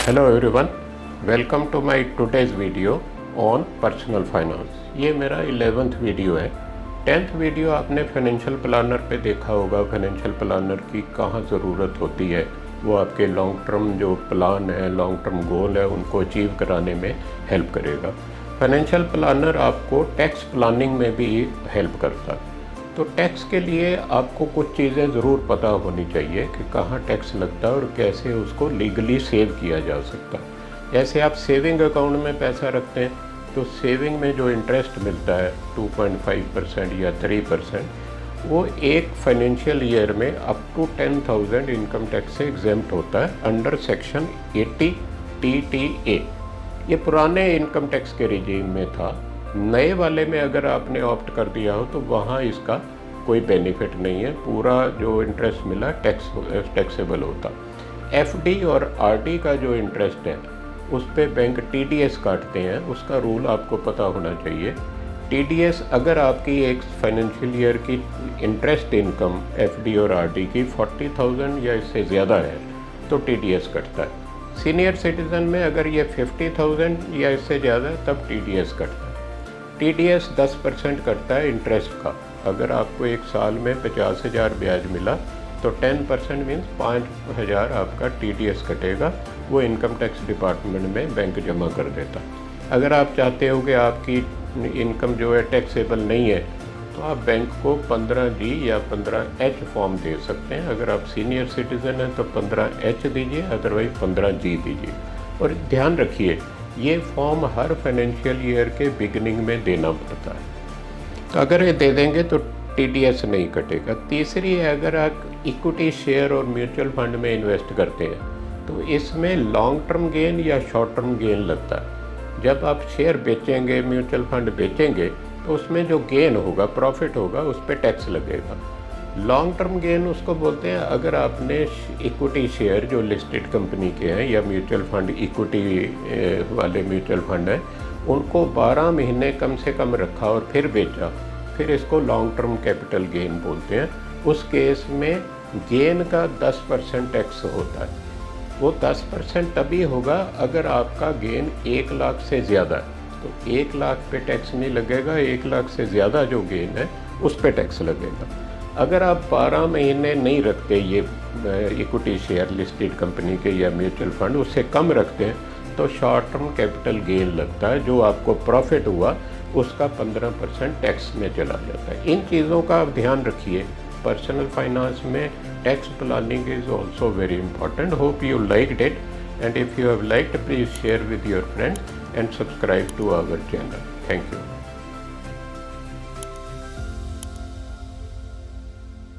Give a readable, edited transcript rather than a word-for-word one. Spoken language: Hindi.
Hello everyone, welcome to my today's video on personal finance. ये मेरा 11th वीडियो है। 10th वीडियो आपने फाइनेंशियल प्लानर पे देखा होगा। फाइनेंशियल प्लानर की कहाँ ज़रूरत होती है, वो आपके लॉन्ग टर्म जो प्लान है, लॉन्ग टर्म गोल है, उनको अचीव कराने में हेल्प करेगा। फाइनेंशियल प्लानर आपको टैक्स प्लानिंग में भी हेल्प करता है। तो टैक्स के लिए आपको कुछ चीज़ें ज़रूर पता होनी चाहिए कि कहाँ टैक्स लगता है और कैसे उसको लीगली सेव किया जा सकता है। जैसे आप सेविंग अकाउंट में पैसा रखते हैं तो सेविंग में जो इंटरेस्ट मिलता है 2.5% या 3%, वो एक फाइनेंशियल ईयर में अप टू 10,000 इनकम टैक्स से एग्जेम्प्ट होता है अंडर सेक्शन 80 TTA। ये पुराने इनकम टैक्स के रिजीम में था। नए वाले में अगर आपने ऑप्ट कर दिया हो तो वहाँ इसका कोई बेनिफिट नहीं है। पूरा जो इंटरेस्ट मिला टैक्सेबल होता। FD और RD का जो इंटरेस्ट है उस पर बैंक TDS काटते हैं। उसका रूल आपको पता होना चाहिए। TDS अगर आपकी एक फाइनेंशियल ईयर की इंटरेस्ट इनकम FD और RD की 40,000 या इससे ज़्यादा है तो TDS कटता है। सीनियर सिटीज़न में अगर ये 50,000 या इससे ज़्यादा है तब TDS कटता है। TDS 10% करता है इंटरेस्ट का। अगर आपको एक साल में 50,000 ब्याज मिला तो 10% मीन्स 5,000 आपका TDS कटेगा। वो इनकम टैक्स डिपार्टमेंट में बैंक जमा कर देता। अगर आप चाहते हो कि आपकी इनकम जो है टैक्सेबल नहीं है तो आप बैंक को 15G या 15H फॉर्म दे सकते हैं। अगर आप सीनियर सिटीज़न हैं तो 15H दीजिए, अदरवाइज 15G दीजिए। और ध्यान रखिए, ये फॉर्म हर फाइनेंशियल ईयर के बिगिनिंग में देना पड़ता है। तो अगर ये दे देंगे तो TDS नहीं कटेगा। तीसरी है, अगर आप इक्विटी शेयर और म्यूचुअल फंड में इन्वेस्ट करते हैं तो इसमें लॉन्ग टर्म गेन या शॉर्ट टर्म गेन लगता है। जब आप शेयर बेचेंगे, म्यूचुअल फंड बेचेंगे तो उसमें जो गेन होगा, प्रॉफिट होगा, उस पर टैक्स लगेगा। लॉन्ग टर्म गेन उसको बोलते हैं अगर आपने इक्विटी शेयर जो लिस्टेड कंपनी के हैं या म्यूचुअल फंड इक्विटी वाले म्यूचुअल फंड हैं उनको 12 महीने कम से कम रखा और फिर बेचा, फिर इसको लॉन्ग टर्म कैपिटल गेन बोलते हैं। उस केस में गेन का 10% टैक्स होता है। वो 10% तभी होगा अगर आपका गेन 1 लाख से ज़्यादा है तो 1 लाख पे टैक्स नहीं लगेगा। 1 लाख से ज़्यादा जो गेन है उस पर टैक्स लगेगा। अगर आप 12 महीने नहीं रखते ये इक्विटी शेयर लिस्टेड कंपनी के या म्यूचुअल फंड, उससे कम रखते हैं तो शॉर्ट टर्म कैपिटल गेन लगता है। जो आपको प्रॉफिट हुआ उसका 15% टैक्स में चला जाता है। इन चीज़ों का आप ध्यान रखिए। पर्सनल फाइनेंस में tax planning is also very important. Hope you liked it, and if you have liked please share with your friends and subscribe to our channel. Thank you.